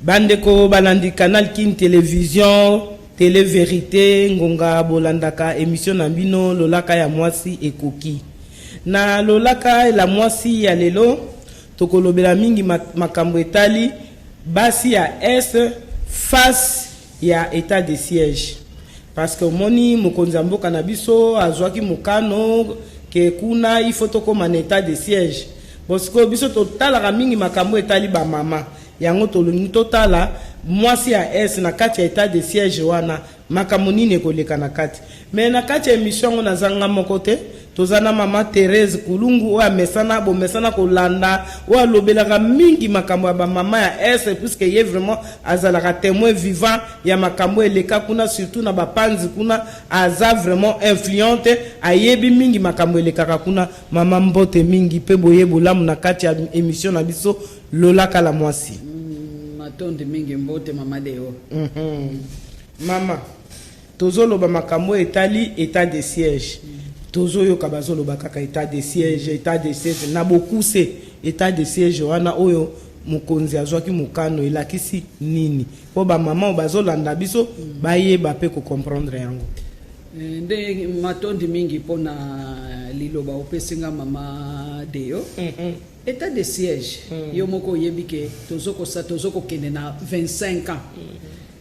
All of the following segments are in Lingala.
Bandeko balandi canal Kin télévision, télé vérité, ngonga bolandaka émission nambino lolaka ya mwasi ekoki. Na lolaka la mwasi ya lelo, tokolobela mingi makambo etali, basi ya est face ya état de siège. Parce que moni mokonzi mboka na biso azwaki mokano ke kuna il faut tokoma na état de siège. Parce que biso totala mingi makambo etali ba mama. Yango tolungi totala mwasi ya es na kati ya état de siège wana makambo nini koleka na kati. Mais na kati ya émission na zanga mokote tozana mama Thérèse Kulungu wa mesana kolanda wa lobelaka mingi makambo ya ba mama ya es puisque ye vraiment azalaka témoin vivant ya makambo eleka kuna surtout na bapanzi kuna aza vraiment influente ayebi mingi makambo eleka kuna mama mbote mingi pe boye bolamu na kati ya émission na biso lolaka la mwasi. Matonde mingi mbote mama leo. Mama tozoloba makambo etali état de siège. Tozo yo kabazolo bakaka état de siège na beaucoup c'est état de siège wana oyo mukonzi azwaki mukano elakisi nini po ba mama bazolanda biso bayeba pe ko comprendre yango. Nde matondi mingi pona liloba opesinga mama deo. État de siège yo moko yebike tozoko kende na 25 ans.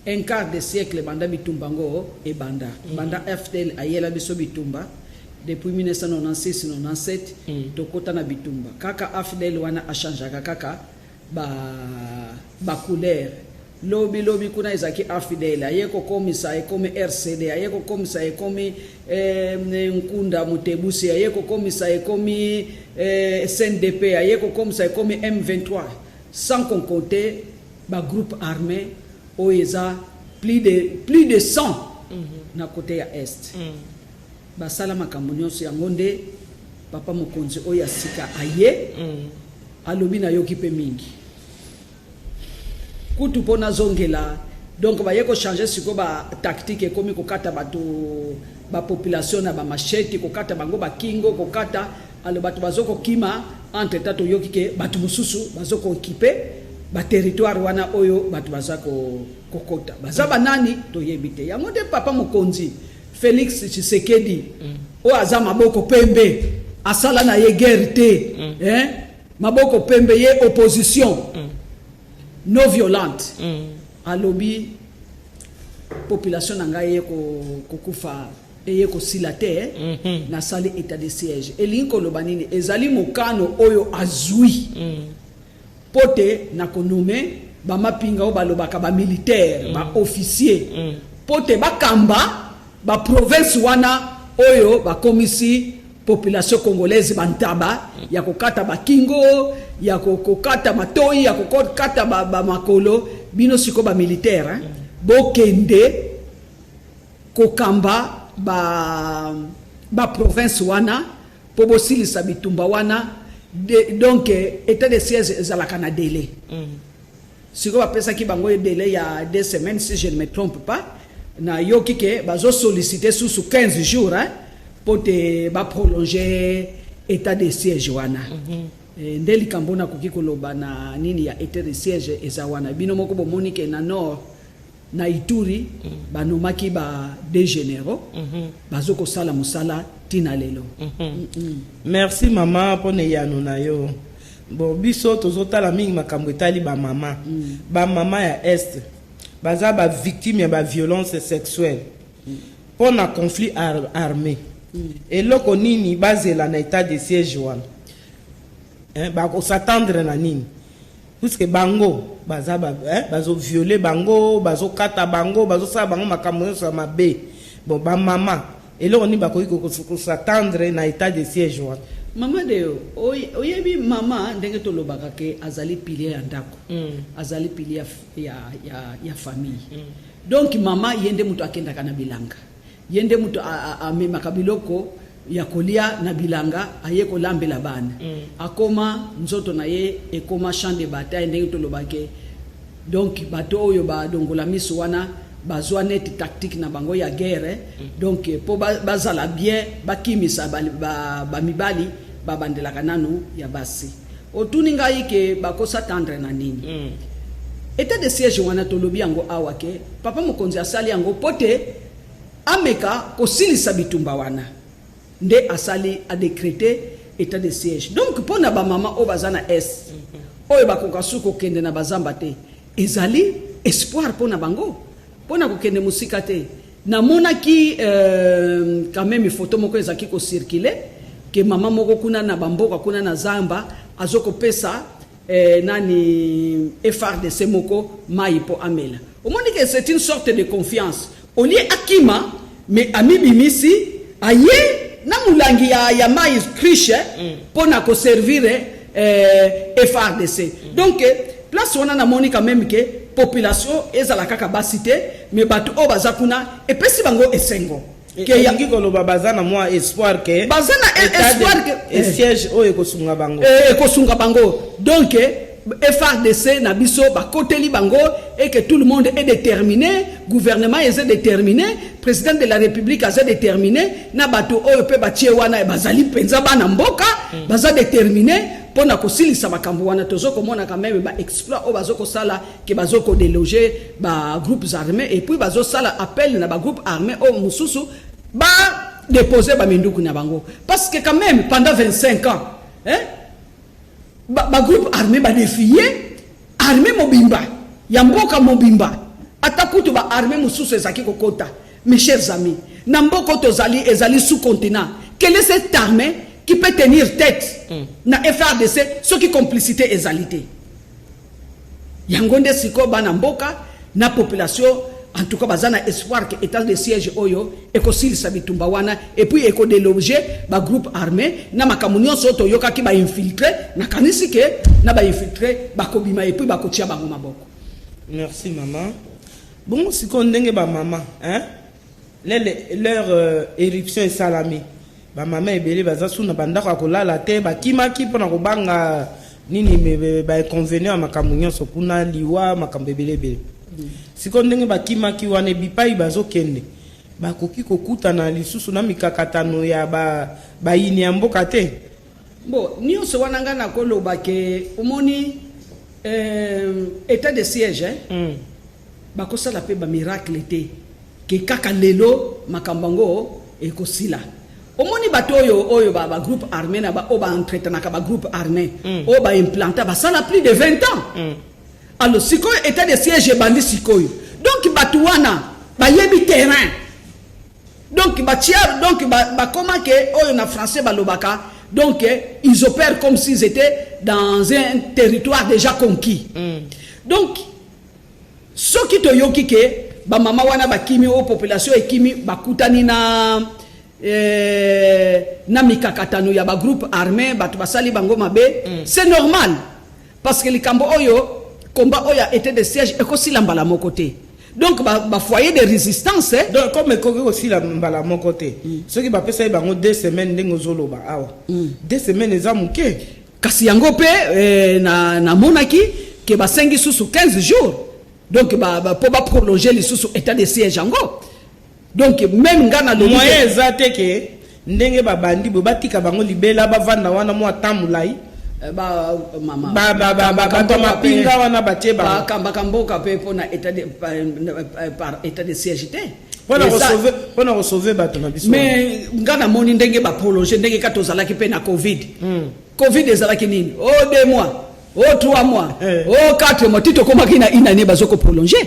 Un quart de siècle banda bitumba ngo e banda FDL ayela biso bitumba depuis 1996-97 tokota na bitumba kaka FDL wana a changé kaka ba couleur lobi kuna ezaki FDL ayeko komisa ekomi RCD ayeko komisa ekomi nkunda mutebusi ayeko komisa ekomi SNDP ayeko komisa ekomi M23 sans compter ba groupe armé oeza plus de 100 na côté ya est. Basala makambo nyonso yango nde papa mokonzi oya sika aye alobi na yoki pe mingi kutu pona zongela donc ba yeko changer siko ba tactique ekomi kokata bato ba population na ba machete kokata bango ba kingo kokata alo bato bazoko kima entre tato yoki ke bato mususu bazoko équiper ba territoire wana oyo bato bazako kokota bazaba nani toyebite yango nde papa mokonzi Félix Tshisekedi o aza maboko pembe asala na ye guerre te maboko pembe ye opposition non violente alobi population nga ye kokufa eye ko silate na sali état de siège elinko lobanini ezali mokano oyo azui pote na konome ba mapinga o balobaka ba militaire ba officier pote bakamba ba province wana oyo ba komisi population congolaise bantaba ya kokata bakingo ya kokata matoi ya kokata ba makolo bino siko ba militaire bokende kokamba ba province wana po bosilisa bitumba wana donc état de siège ezalaka na délai siko ba pesa ki bango délai ya 2 semaines si je ne me trompe pas na yoki ke bazo solliciter sous 15 jours pour te ba prolonger état de siège wana ndeli kambona koki koloba na nini ya état de siège ezawana bino moko bomoni ke na nord na Ituri banomaki ba des généraux bazo ko sala musala tina lelo. Merci mama pone yano na yo bon biso tozotala mingi makambo etali ba mama ya est baza ba victime ya ba violence sexuelle pour na conflit armé et loko nini bazela na état de siège wana ba ko s'attendre na nini puisque bango baza bazo violer bango bazo kata bango bazo sa bango makambo so mabe bon ba mama et loko ni ba ko s'attendre na état de siège wana. Mama deo oyebi mama ndenge to lobaka ke azali pilier ya ndako azali pilier ya famille donc mama yende muto akenda kana bilanga yende muto amema kabiloko ya kolia na bilanga ayeko lambela bana akoma nzoto na ye ekoma champ de bataille ndenge to lobake donc bato oyo ba dongola miso wana bazwa net tactique na bango ya guerre donc po bazala bien bakimisa ba mibali babandelaka nanu ya basi otuni ngai ke bakosa tendre na nini état de siège wana tolobi yango awake papa mokonzi asali yango pote ameka kosilisa bitumba wana nde asali a décréter état de siège. Donc pour na ba mama o bazana S oyo bakoka suko kende na bazamba te ezali espoir pour na bango pour na kokende musika te na monaki quand même photo moko ezaki ko circuler que mama moko kuna na bamboka kuna na zamba azoko pesa nani FRDC moko mai po amela. Au moins que c'est une sorte de confiance. Au lieu akima mais ami bimisi aye na mulangi ya mai kriche pona ko servir FRDC. Donc place on a moni quand même que population ezala kaka basité mais batu o bazakuna et pesi bango esengo. Que yangi koloba bazana moi espoir que bazana espoir que siège o ekosunga bango ekosunga bango. Donc FRDC na biso ba koteli bango et que tout le monde est déterminé, gouvernement est déterminé, président de la République est déterminé, na bato oyo pe batie wana bazali penza bana mboka baza déterminé pona kosilisa makambo wana tozoko mona quand même ba exploit o bazoko sala ke bazoko déloger ba groupes armés et puis bazo sala appel na ba groupe armé o mususu ba déposer ba minduku na bango parce que quand même pendant 25 ans ba groupe armé ba défier armé mobimba ya mboka mobimba atakutu ba armé mususu ezaki kokota. Mes chers amis, na mboko tozali ezali sous-continent, quelle est cette armée qui peut tenir tête na FRDC ce qui complicité ezalité yangonde siko bana mboka na population en tout cas bazana espoir que état de siège oyo ekosilisa bitumba wana et puis eko déloger ba groupe armé na makamunyo soto yoka ki ba infiltrer na kanisi ke na ba infiltrer ba kobima et puis ba kotia bango maboko. Merci maman. Bon siko ndenge ba maman hein leur éruption est salamée. Ba maman ebele baza suna bandako akolala te ba kimaki pona kobanga nini ba inconvénient makamunyo sokuna liwa makambebele bele. Siko ndenge bakimaki wana bipai bazokende bakoki kokutana lisusu na mikakatano ya bayini ya mboka te. Bon nyonso wana nga na koloba ke omoni état de siège bakosala pe ba miracle te ke kaka lelo makambango ekosila. Omoni bato oyo ba groupe armé na ba oba entretenaka ba groupe armé oba implanta ba sala plus de 20 ans. Alors siko état de siège bandi sikoyo. Donc batouana ba yebi terrain. Donc batia donc ba comment que oyo na français balobaka. Donc ils opèrent comme s'ils étaient dans un territoire déjà conquis. Donc ce qui to yoki ke ba mama wana ba kimi o population e kimi bakutani na na mikakatano ya ba groupe armé batu basali bango mabe c'est normal parce que likambo oyo combat oya était de siège et aussi la mbala mon côté donc ba foyer de résistance donc comme ekoki aussi la mbala mon côté ceux qui ba pesa bango 2 semaines ndenge zoloba awa 2 semaines eza muke kasi yango pe na monaki ke ba sengi susu 15 jours donc pour ba prolonger les sous état de siège yango donc même ngana le moyen ezate ke ndenge ba bandi bo batika bango libela ba vanda wana mo atamulai ba mama ba pinga wana batie ba kamba kamboka pe pona état de par état de siège te pona sauver bato na biso mais ngana moni ndenge ba prolonger ndenge katozala ki pe na covid ezala ki nini 2 mois 3 mois 4 mois tito koma kina inane bazoko prolonger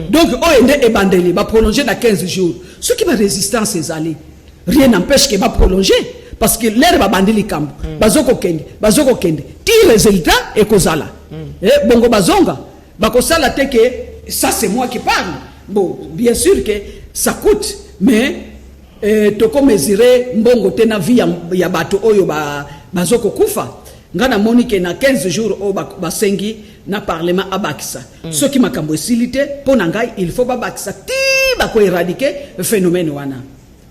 donc ende ebandeli ba prolonger na 15 jours ce qui va résistance ezali rien n'empêche que va prolonger parce que l'air va bandeli kambo bazoko kende ti résultat et kozala bongo bazonga bakosala te que ça c'est moi qui parle bon bien sûr que ça coûte mais toko mesurer mbongo te na vie ya bato oyo bazoko kufa ngana monique na 15 jours au basengi na parlement abakisa ce qui makambo esilité pona ngai il faut babakisa ti bako éradiquer phénomène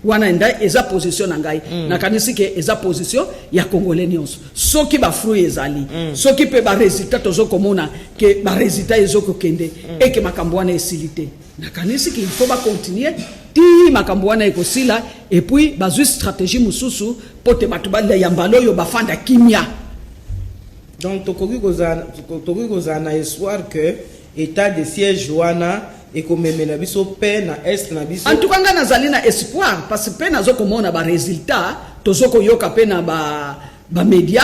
wana nda eza position na ngai na kanisi ke eza position ya congolais nyonso soki ba fruit ezali soki pe ba résultat tozo komona ke ba résultat ezoko kende et ke makambo wana esilité na kanisi ke il faut ba continuer ti makambo wana ekosila et puis bazui stratégie mususu pote batu ba ya mbalo yo bafanda kimia. Donc tokoki kozana espoir que état de siège wana ekomemela biso pe na est na biso. En tout cas nga nazali na espoir parce que pe nazokomona ba résultat tozokoyoka pe na ba média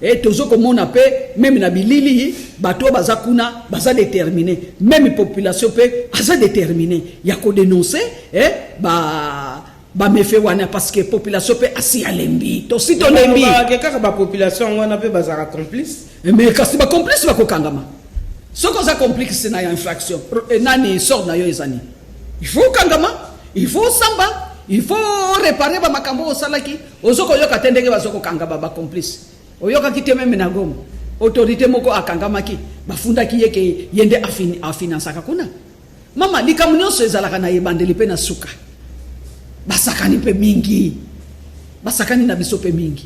et tozokomona pe même na bilili bato baza kuna baza déterminé, même population pe aza déterminé ya ko dénoncer ba mefe wana parce que population pe asi alembi to si to lembi kaka ba population wana pe baza complice, mais kasi ba complice ba ko kangama soko za complice na ya infraction nani sort na yo ezani, il faut kangama, il faut samba, il faut réparer ba makambo osalaki ozoko yoka tendenge bazoko kangaba ba complice oyoka kite meme na gomo autorité moko akangamaki bafundaki yeke yende afinansa kakuna mama likamunyoso ezalaka na ebandeli pe na suka basakani pe mingi, basakani na biso pe mingi.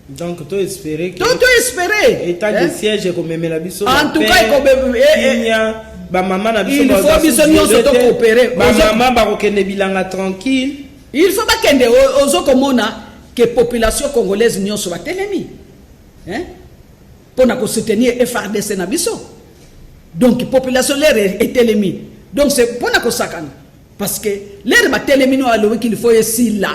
Donc to espérer que to espérer état de siège comme memela biso en tout cas ba maman na biso il faut biso nyonso to coopérer ba maman ba kokende bilanga tranquille, il faut ba kende ozokomona que population congolaise nyonso ba telemi pona ko soutenir FARDC na biso, donc population l'air est telemi, donc c'est pona ko sakana parce que l'air ba telemi no alo qu'il faut ici là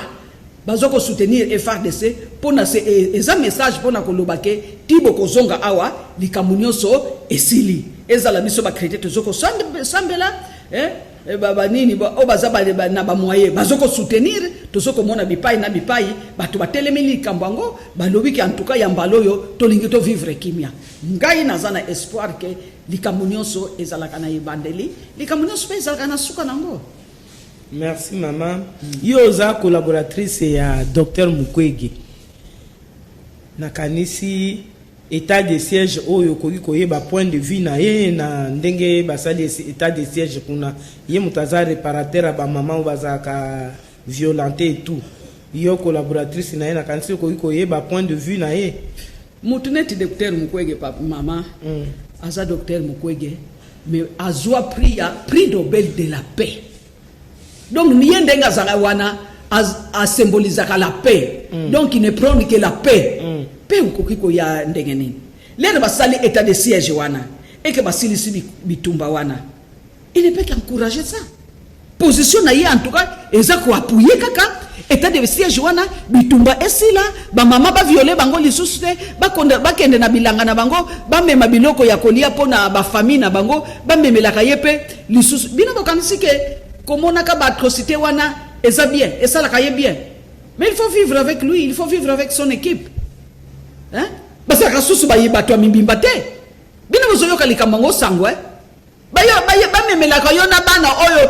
bazoko soutenir FARDC pona c'est un message pona ko lobake tibo ko zonga awa likamunyoso esili ezala biso ba crédit tozoko sambela baba nini ba obaza ba na ba moyen bazoko soutenir tozoko mona bipai na bipai bato batelemi likambango balobiki en tout cas ya mbaloyo tolingi to vivre kimia ngai nazana espoir que likamunyoso ezala kana ibandeli likamunyoso pe ezala kana suka nango. Merci maman. Yo za collaboratrice ya Dr Mukwege nakanisi état de siège oyo koki koyeba point de vue na ye na ndenge basali état de siège kuna ye mutaza réparateur ba maman bazaka violenté et tout. Yo collaboratrice na ye nakanisi koki koyeba point de vue na ye mutuneti Dr Mukwege papa maman aza Dr Mukwege mais azwa prix Nobel de la paix. Donc niende ngazala wana a symboliser la paix. Donc il ne prône que la paix. Paix ukoko ya ndenge nini. Lero basali état de siège wana et que basili si bitumba wana. Il ne peut qu'encourager ça. Position na ye en tout cas ezako appuyer kaka état de siège wana bitumba esila ba mama ba violer bango lisusu te ba kende na bilanga na bango ba mema biloko ya kolia pona ba famille na bango ba memelaka yepe lisusu bino bokanisi ke komonaka ba atrocité wana eza bien et ça la kaye bien, mais il faut vivre avec lui, il faut vivre avec son équipe parce que susu ba yibato mimbimba te bino bozoyoka likambango sangwe ba memelaka yo na bana oyo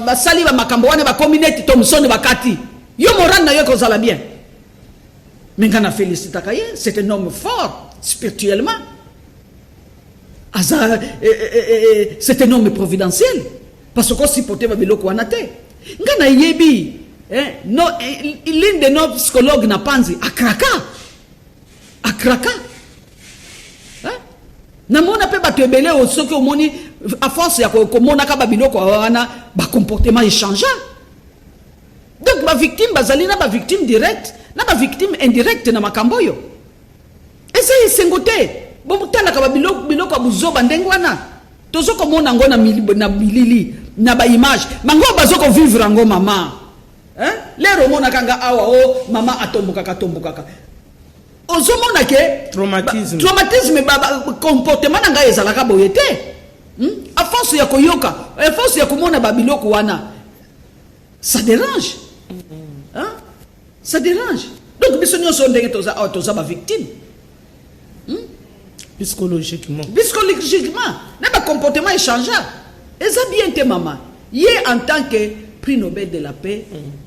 ba sali ba makambo wana ba communauté Thomson bakati yo moral na yo kozala bien, mais ngana félicite kaye c'est un homme fort spirituellement c'est un homme providentiel parce que si pote ba biloko wana te ngana yebi no l'une de nos psychologues na panzi akraka na mona pe bato ebele o soki omoni à force ya komona ka ba biloko wana ba comportement échangeant, donc ba victime bazali na ba victime directe na ba victime indirecte na makambo yo essaye sengote bo mutala ka ba biloko abuzoba ndenge wana tozoko mona ngo na bilili na ba image mango bazoko vivre ngo mama lero mona kanga awa o mama atombokaka ozomona ke traumatisme comportement nga ezalaka boyete à force ya koyoka à force ya komona ba biloko wana ça dérange ça dérange, donc biso nyonso ndenge toza ba victime psychologiquement na ba comportement échangeant eza bien te mama ye en tant que prix Nobel de la paix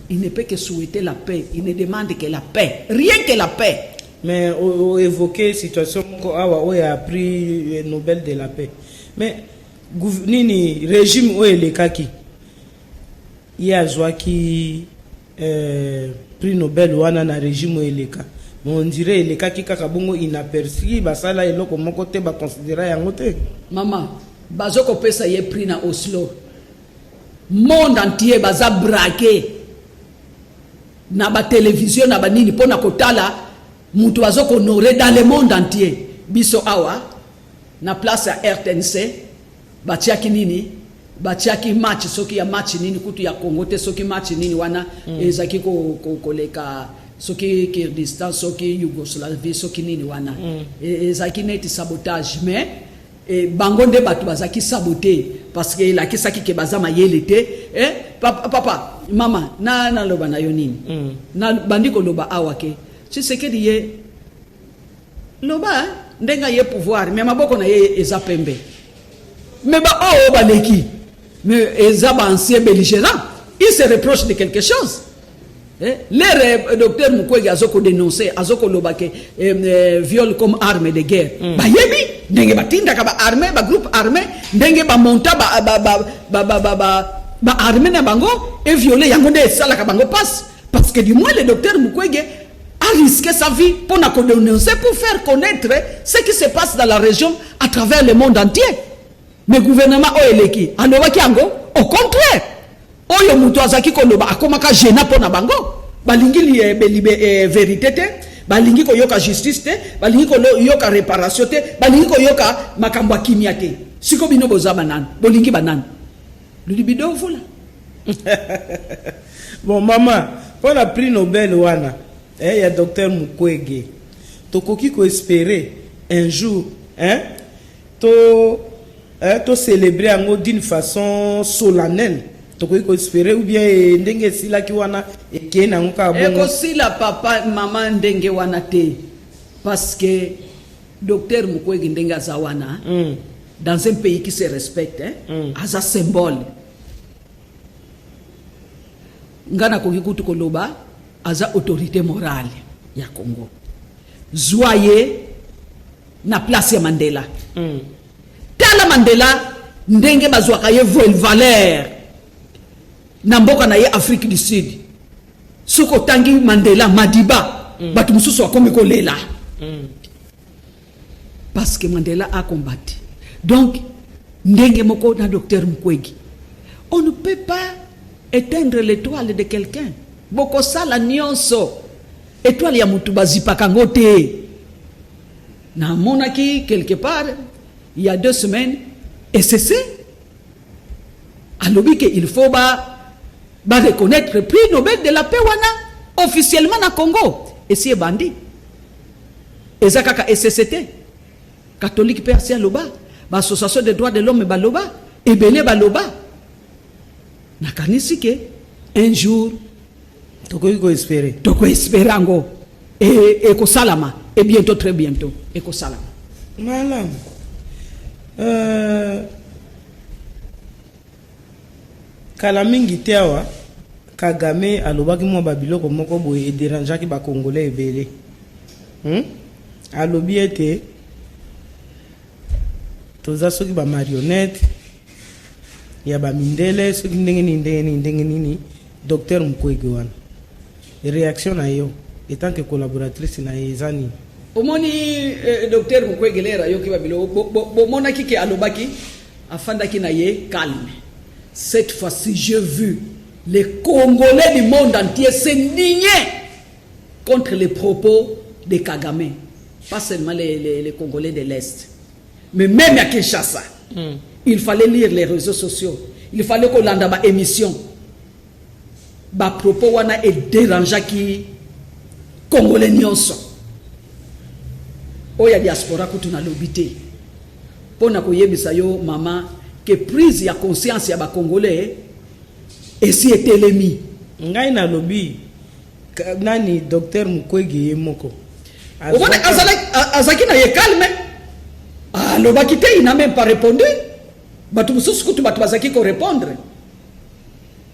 il ne peut que souhaiter la paix, il ne demande que la paix, rien que la paix. Mais on évoquait situation où il a pris Nobel de la paix, mais nini régime où est le kaki il y a qui prix Nobel wana na régime où est le cas, on dirait le kaki kaka bongo inaperçu basala eloko moko te ba considérer yango te maman bazoko pesa ye prix na Oslo monde entier baza braqué na ba télévision na ba nini pona kotala mutu azoko honoré dans le monde entier biso awa na place à RTNC batiaki nini batiaki match soki ya match nini kutu ya Congo te soki match nini wana ezaki koleka soki Kyrgyzstan soki Yougoslavie soki nini wana ezaki neti sabotage mais bango nde bato bazaki saboter parce que la kisaki ke bazama yele te papa mama na loba na yo nini na bandiko loba awake Tshisekedi ye loba ndenga ye pouvoir mais maboko na ye eza pembe mais ba baleki mais eza ba ancien belligérant il se reproche de quelque chose le docteur Mukwege azoko dénoncer azoko loba ke viol comme arme de guerre ba yebi ndenge batinda ka ba armée ba groupe armé ndenge ba monta ba armée na bango et violer yango nde sala ka bango passe parce que du moins le docteur Mukwege a risqué sa vie pour dénoncer pour faire connaître ce qui se passe dans la région à travers le monde entier mais gouvernement oeleki alobaki yango au contraire oyo muto azaki koloba akomaka gênant pona bango balingi vérité te balingi ko yoka justice te balingi ko yoka réparation te balingi ko yoka makambo kimia te siko bino bozaba nan bolingi banan ludibido vula bon mama pour la prix Nobel wana ya docteur Mukwege tokoki ko espérer un jour to célébrer ango d'une façon solennelle tokoki ko espérer ou bien ndenge sila ki wana ke na ngoka bongo sila papa mama ndenge wana te parce que docteur Mukwege ndenge azawana dans un pays qui se respecte aza symbole ngana koki kutu koloba aza autorité morale ya Congo joyeux na place ya Mandela tala Mandela ndenge bazwaka ye valeur na mboka na ye Afrique du Sud soko tangi Mandela Madiba batu mususu akomi kolela parce que Mandela a combattu donc ndenge moko na docteur Mukwege on ne peut pas éteindre l'étoile de quelqu'un boko sala nyonso étoile ya mutu bazipaka ngote na monaki quelque part il y a 2 semaines et c'est alobi que il faut reconnaître le prix Nobel de la paix wana officiellement na Congo et si bandi ezakaka SCT catholique persia loba ba association des droits de l'homme baloba ebele baloba nakanisi ke un jour toko espérer ango et ko salama et bientôt très bientôt et ko salama malam kala mingi te awa Kagame alobaki mwa babiloko moko boye ederangeaki bakongolais ebele alobi ete toza soki bamarionnette ya bamindele soki ndenge nini docteur Mukwege wana réaction na yo etant que collaboratrice na ye eza nini omoni docteur Mukwege lera yoki babilo bomonaki ke alobaki afandaki na ye calme. Cette fois-ci j'ai vu les Congolais du monde entier s'indigner contre les propos de Kagame, pas seulement les Congolais de l'Est mais même à Kinshasa. Il fallait lire les réseaux sociaux, il fallait qu'on lande ma émission ba propos wana et dérangeant qui Congolais nyonso oya diaspora kutuna lobité pona koyebisa yo mama que prise ya conscience ya ba Congolais et si etelemi ngai na lobi nani docteur Mukwege moko obona azaki na ye calme alobaki te il n'a même pas répondu batu mususu kutu batu bazaki ko répondre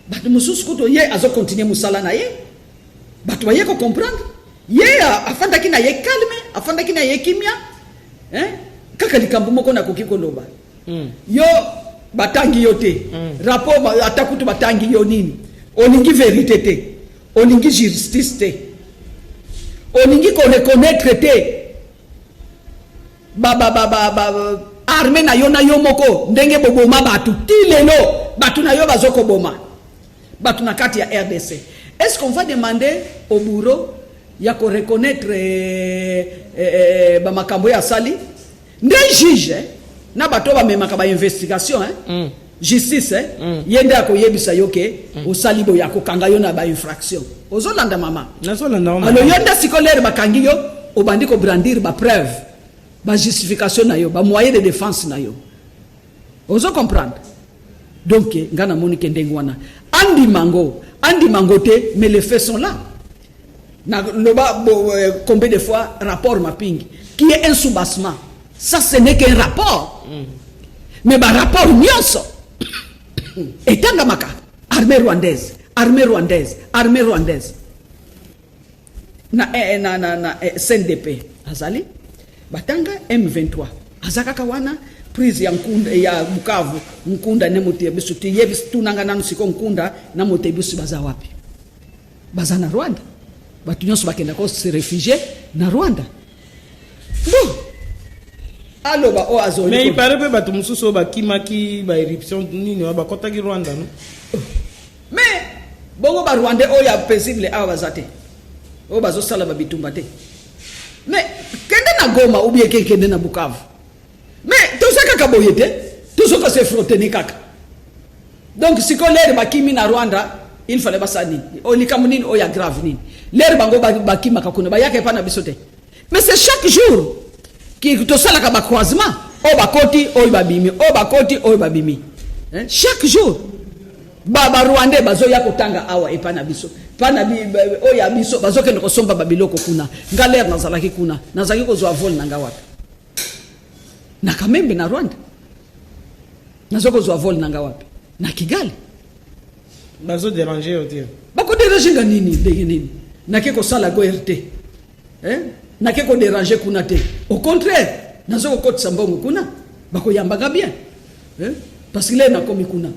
batu mususu kutu ye azo continuer musala na ye batu baye ko comprendre ye afandaki na ye calme afandaki na ye kimia kaka likambo moko na koki koloba yo batangi yo te rapport atakutu batangi yo nini olingi vérité te olingi justice te olingi ko reconnaître te armée na yo moko ndenge boboma batu tilelo batu na yo bazoko boma batu na kati ya RDC. Est-ce qu'on va demander au bureau ya ko reconnaître ba makambo ya sali nde juge na bato bamemaka bainvestigation justice ye nde akoyebisa yo ke osali boye akokanga yo na bainfraction ozolanda mama alo yo nde sikolere bakangi yo obandi kobrandir bapreuve bajustification na yo bamoyen de défense na yo ozo comprendre donc nga namoni ke ndenge wana andi mango te mais les faits sont là na loba combien de fois rapport mapping qui est un soubassement ça ce n'est qu'un rapport mais ba rapport nyonso etanga maka armée rwandaise na CNDP azali batanga M23 azaka wana prise ya nkunda ya Bukavu nkunda ne mote biso tiyebisi tunanga nanu siko nkunda na mote biso baza wapi baza na Rwanda batu nyonso bakenda ko se réfugier na Rwanda bon aloba o azoli mais il paraît que batu mususu bakimaki ba éruption nini ba kotaki Rwanda no mais bongo ba Rwanda o ya paisible a bazate o bazo sala ba bitumba te mais kende na Goma ou bien kende na Bukavu mais tout ça kaka boyete tout ça se frotter ni kaka donc si ko l'air bakimi na Rwanda il fallait basani o likamunini o ya grave nini l'air bango bakima kakuna ba yake pa na bisote mais c'est chaque jour qui to sala ka ba croisement o bakoti o babimi o bakoti o babimi chaque jour baba Rwanda bazo ya kotanga awa epa na biso pa na o ya biso bazo kende ko somba babiloko kuna ngaler na zalaki kuna na zaki ko zo vol na ngawata na Kamembe na Rwanda na zoko zo vol na ngawapi na Kigali bazo déranger au dire bako déranger nga nini ndenge nini na ke ko sala go RT na ke ko déranger kuna te au contraire na zoko kotisa mbongo kuna bako yambanga bien parce que là na komi kuna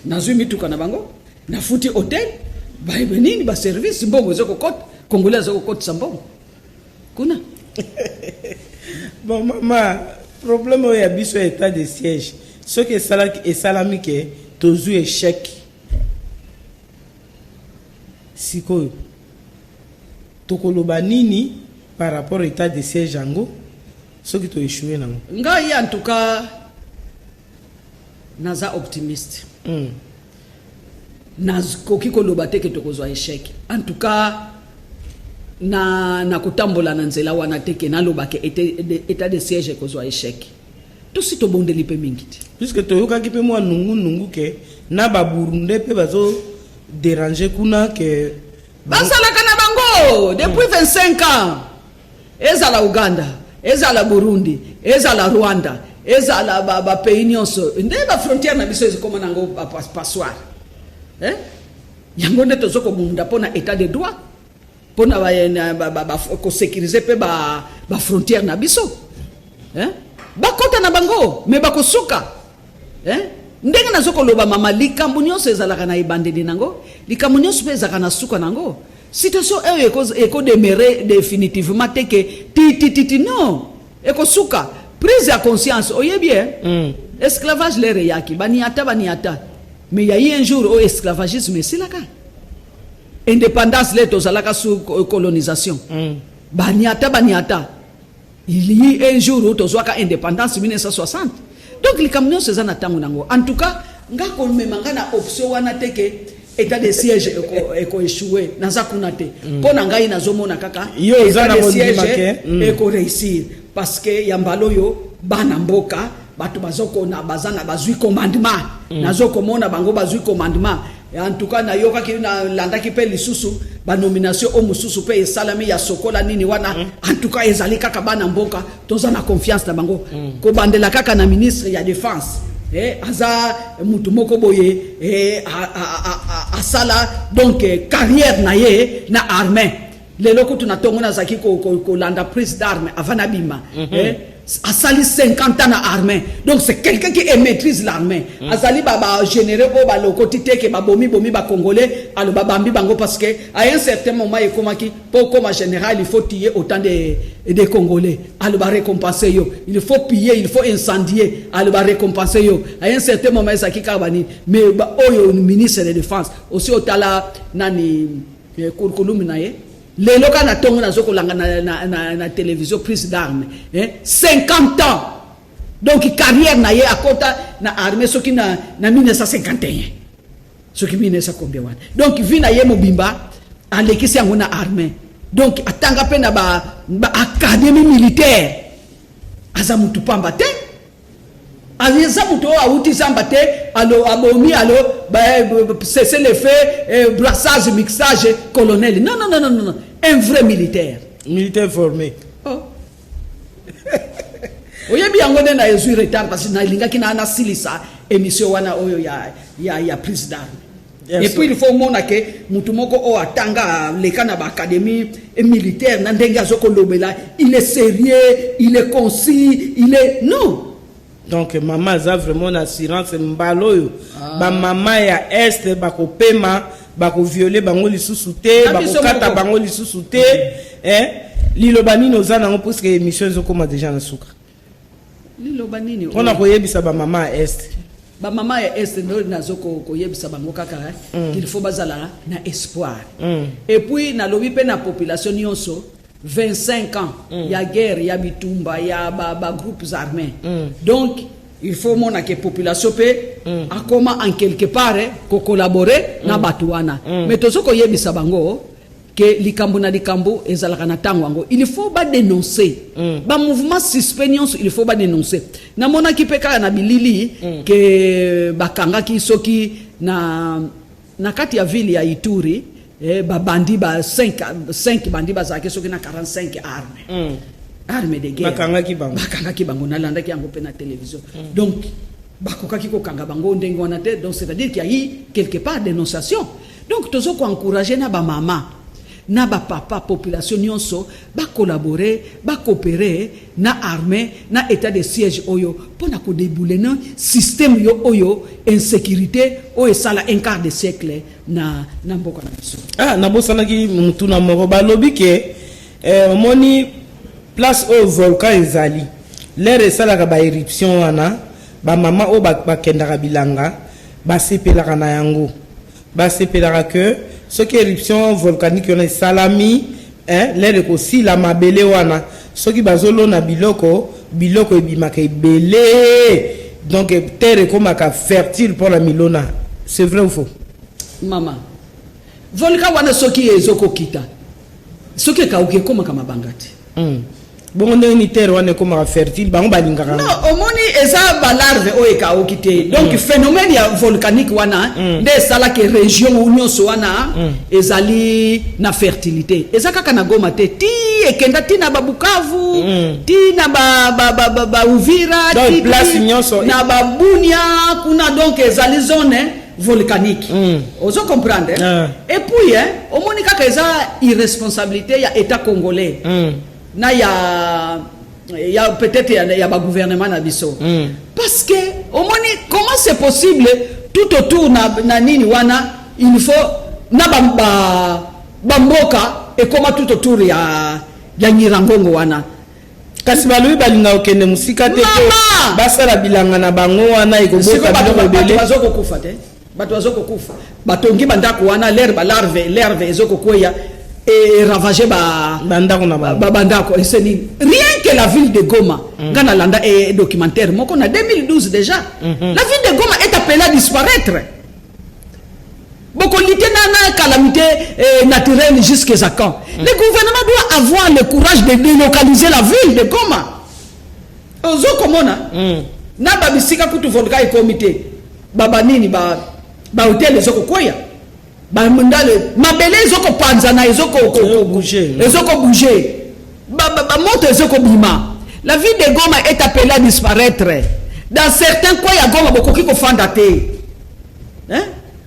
na zumi tuka na bango na futi hotel ba nini ba service mbongo zoko kot congolais zoko kotisa mbongo kuna bon mama problème au ya biso état de siège ce que salami ke tozu échec sikoyo tokoloba nini par rapport état de siège yango soki to échoué nango ngai en tout cas naza optimiste nakoki koloba te ke tokozwa échec en tout cas na kutambola na nzela wana te ke nalobake état de siège ekozwa échec tosi tobondeli mpe mingi te puisque toyokaki mpe mwa nungu ke na baburunde mpe bazo déranger kuna ke basalaka na bango depuis 25 ans ezala Uganda ezala Burundi ezala Rwanda ezala ba pays nyonso nde ba frontière na biso ezikoma nango passoire yango nde tozoko bunda pona état de droit pona ba ko sécuriser pe ba frontière na biso bakota na bango me bakosuka ndenge nazoko loba mama likambo nyonso ezalaka na ebandeli nango likambo nyonso pe ezalaka na suka nango situation eyo eko demeurer définitivement te ke ti non eko suka prise ya conscience oyebi esclavage lere yaki baniata mais il y a eu un jour où esclavagisme esilaka indépendance le tozalaka sous colonisation baniata il y a un jour où tozwaka indépendance 1960 donc les camions se zana tango nango en tout cas ngako memanga na option wana teke état de siège eko échoué naza kuna te pona ngai nazomona kaka yo zana de siège eko réussir parce que yambalo yo bana mboka batu bazoko na bazana bazui commandement nazoko mona bango bazui commandement en tout cas na yoka ki na landaki pe lisusu ba nomination o mususu pe salami ya sokola nini wana en tout cas ezali kaka bana mboka toza na confiance na bango ko bandela kaka na ministre ya défense aza mutu moko boye asala donc carrière na ye na armée lelo ko tunatongo na zaki ko landa prise d'armes avant abima asali 50 ans na armée donc c'est quelqu'un qui maîtrise l'armée azali baba généraux ko ba lokoti teke ba bomi ba congolais alo babambi bango parce que à un certain moment et komaki pour comme général il faut tuer autant de congolais alo ba récompenser yo il faut piller il faut incendier alo ba récompenser yo à un certain moment ezaki kabani mais oyo ministre de défense aussi otala nani kurkulumi na ye lelo kana tongo na zoko langa na télévision prise d'armes 50 ans donc carrière na ye akota na armée soki na 1951 soki 1900 combien wana donc vi na ye mobimba alekisi yango na armée donc atanga pe na ba académie militaire aza mutu pamba te aza mutu auti zamba te alo abomi alo cesser les faits brassage mixage colonel non un vrai militaire formé oyebi yango nde na ezwi retard parce que nalingaki na silisa émission wana oyo ya prise d'arme. Yes, et puis il faut mona ke mutu moko o atanga leka na ba académie militaire na ndenge azokolobela il est sérieux, il est concis, il est non. Donc maman a vraiment l'assurance mbaloyo ba mama ya est ba ko pema ba ko violer bango lisusu te ba ko kata bango lisusu te lilobani nozana ngo parce que émission zokoma déjà na suka lilobani on a koyebisa ba mama est ba mama ya est ndo nazoko koyebisa bango kaka qu'il faut bazala na espoir et puis na lobi pe na population nyonso 25 ans ya guerre ya bitumba ya ba groupes armés donc il faut mona que population pe akoma en quelque part ko collaborer na batuana mais tozoko yebisa bango que likambo na likambo ezalaka na tango yango il faut ba dénoncer ba mouvement suspect il faut ba dénoncer na mona ki pe kala na bilili que bakanga ki soki na kati ya ville ya Ituri ba bandi ba 5 bandi ba zake soki na 45 armes de guerre bakanga ki bango na landa ki yango pe na télévision donc bakokaki ko kanga bango ndenge wana te donc c'est-à-dire qu'il y a eu quelque part dénonciation donc tozo ko encourager na ba mama na ba papa population nyonso ba collaborer ba coopérer na armée na état de siège oyo pona ko débouler na système yo oyo insécurité o sala un quart de siècle na mboka na biso na bosana ki mutuna moko ba lobi ke moni place au volcan ezali l'air sala ka ba éruption wana ba mama o ba kendaka bilanga ba sepelaka na yango ba sepelaka que ce qui éruption volcanique on est salami l'air aussi la mabele wana ce qui bazolo na biloko ebimaka ebele donc terre comme ka fertile pour la milona c'est vrai ou faux mama volcan wana soki ezoko kita soki ka uke koma kama bangati bon on est une terre wana comme fertile bango balingaka non omoni eza ba larve o eka okite donc phénomène ya volcanique wana nde sala ke région nyonso wana ezali na fertilité eza kaka na Goma te ti ekenda ti na ba Bukavu ti na ba Uvira ti place nyonso na ba Bunia kuna donc ezali zone volcanique ozo comprendre et puis omoni kaka eza irresponsabilité ya état congolais na ya peut-être ya ba gouvernement na biso parce que au moins comment c'est possible tout autour na nini wana il faut na ba mboka et comment tout autour ya Nyirangongo wana kasi balobi balinga okende musika te ko basala bilanga na bango wana ekobota biloko ebele bazoko kufa te bato bazoko kufa batongi bandako wana l'herbe ezoko koya et ravager bandako et c'est rien que la ville de Goma ngana landa et documentaire moko na 2012 déjà la ville de Goma est appelée à disparaître beaucoup lité na calamité naturelle jusqu'à quand le gouvernement doit avoir le courage de délocaliser la ville de Goma ozo komona na babisika kutu volga et comité baba nini ba hotel ezoko koya ba mundale mabele ezoko panzana ezoko bouger ba moto ezoko bima la ville de Goma est appelée à disparaître dans certains coins ya Goma bokoki ko fanda te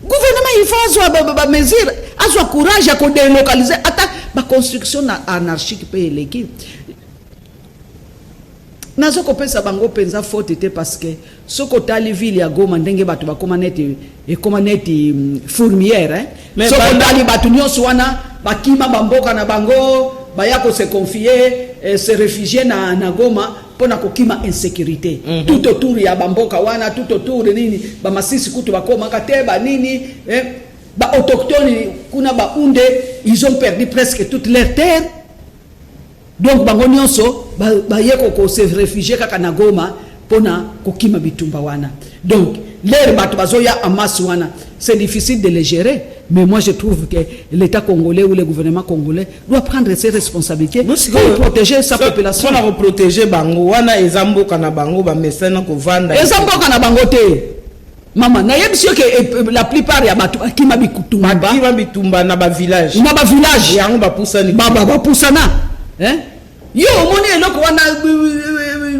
gouvernement il faut avoir ba mesure azwa courage à ko délocaliser ata ba construction anarchique pe eleki nazoko pesa bango penza faute te parce que soko tali ville ya Goma ndenge bato bakoma neti fourmière soko tali bato nyonso wana bakima bamboka na bango baya ko se confier se réfugier na Goma pona kokima insécurité tout autour ya bamboka wana tout autour nini ba masisi kutu bakoma kateba nini ba autochtones kuna ba unde ils ont perdu presque toute leur terre donc bango nyonso ba yeko ko se réfugier kaka na Goma pona kokima bitumba wana. Donc l'air bato bazoya amas wana, c'est difficile de les gérer, mais moi je trouve que l'État congolais ou le gouvernement congolais doit prendre ses responsabilités pour protéger sa population. On a protéger bango wana ezambo kana bango ba mesena ko vanda. Ezambo kana bango te. Maman, na yeb sûr que la plupart ya bato akima bikutumba. Akima bitumba na ba village. Na ba village. Yango ba pusani. Ba pusana. Hein? Yo moni eloko wana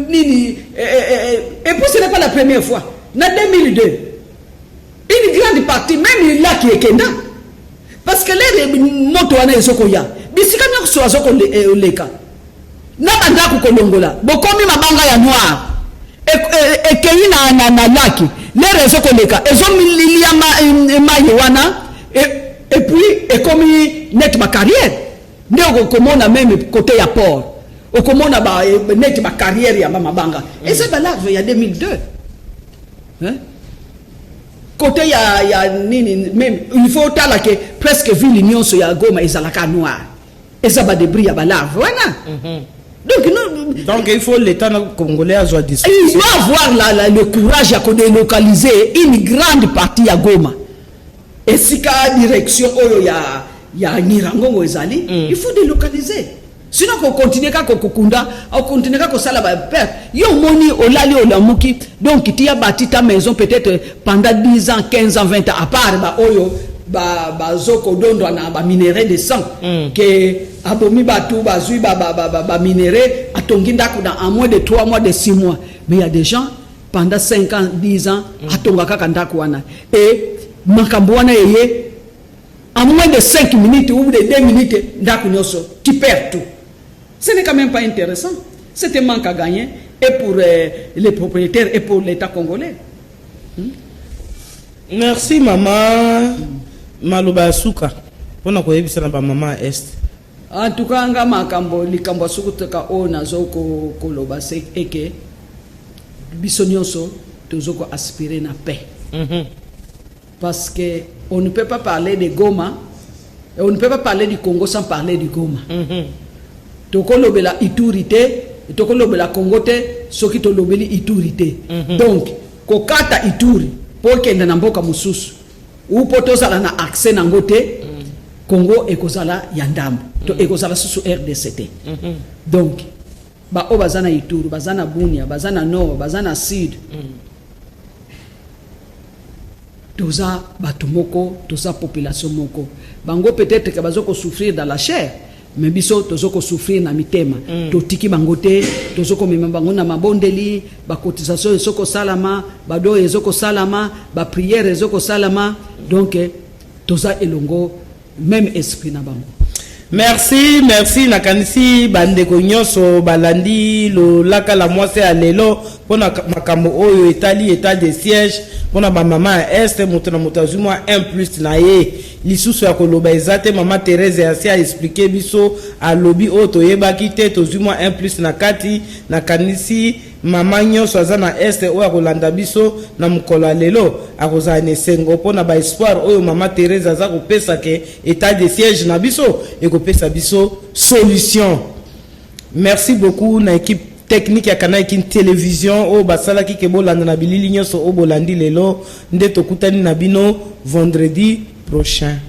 nini et puis ce n'est pas la première fois. En 2002, une grande partie, même là qui est Kenda, parce que les motos wana ezokoya, bisika nyoko so azoko leka. Na banda ko kolongola, bokomi mabanga ya noir. Et keyi na laki, les ezoko leka, ezomililia ma wana et puis et comme net ma carrière. Ndeko komona même côté ya port. Okomona ba net ma carrière ya mabanga. Et ça là il y a 2002. Hein? Côté il y a nini même il faut tala que presque ville nyonso ya Goma ezalaka noir. Et ça ba débris ya ba lave. Voilà. Donc il faut l'État congolais à joie il doit avoir le courage de délocaliser une grande partie à Goma. Et si la direction ya Nirango ezali, il faut délocaliser. Sinon qu'on continue à kokunda, on continue à sala ba père. Yo moni olali olamuki, donc tu as bâti ta maison peut-être pendant 10 ans, 15 ans, 20 ans à part ba oyo ba zoko dondo na ba minerai de sang que abomi ba tout ba zui ba minerai atonginda dans moins de 3 mois, de 6 mois. Mais il y a des gens pendant 5 ans, 10 ans atonga kaka ndako wana et makambo wana yeye en moins de 5 minutes ou de 2 minutes ndako nyoso tu perds tout. Ce n'est quand même pas intéressant. C'est un manque à gagner et pour les propriétaires et pour l'État congolais. Merci maman Maloba Suka. Pona ko yebisa na ba maman est. En tout cas nga makambo likambo sukutoka o nazoko koloba se eke bisonyoso tozoko aspirer na paix. Parce que on ne peut pas parler de Goma et on ne peut pas parler du Congo sans parler du Goma. Tokolobela iturité, tokolobela Congote, soki tolobeli iturité. Donc kokata ituri pour kende na mboka mususu ou potozala na accès na ngote Congo ekozala yandambo to ekozala susu RDCT. Donc ba o bazana ituri, bazana Bunia, bazana nord, bazana sud. Toza batumoko, toza population moko. Bango peut-être que bazoko souffrir dans la chair. Mais biso tozoko souffrir na mitema totiki bangote tozoko mema bango na mabondeli ba cotisation ezoko salama ba do ezoko salama ba prière ezoko salama donc toza elongo même esprit na bango. Merci nakanisi bandeko nyonso balandi lo laka la mwase ya lelo pona makambo oyo etali état de siège pona ba mama est mutuna mutazuma 1+ na ye lisusu ya koloba ezate mama Thérèse yasi a expliquer biso a lobby oto yebaki te tozuma 1+ na kati nakanisi mama nyonso aza na este oyo akolanda biso na mukolo lelo akozala na esengo pona ba espoir oyo mama Thérèse aza kopesa ke état de siège na biso ekopesa biso solution. Merci beaucoup na équipe technique ya Canal King télévision o basala ki ke bolanda na bilili nyonso o bolandi lelo nde tokutani na bino vendredi prochain.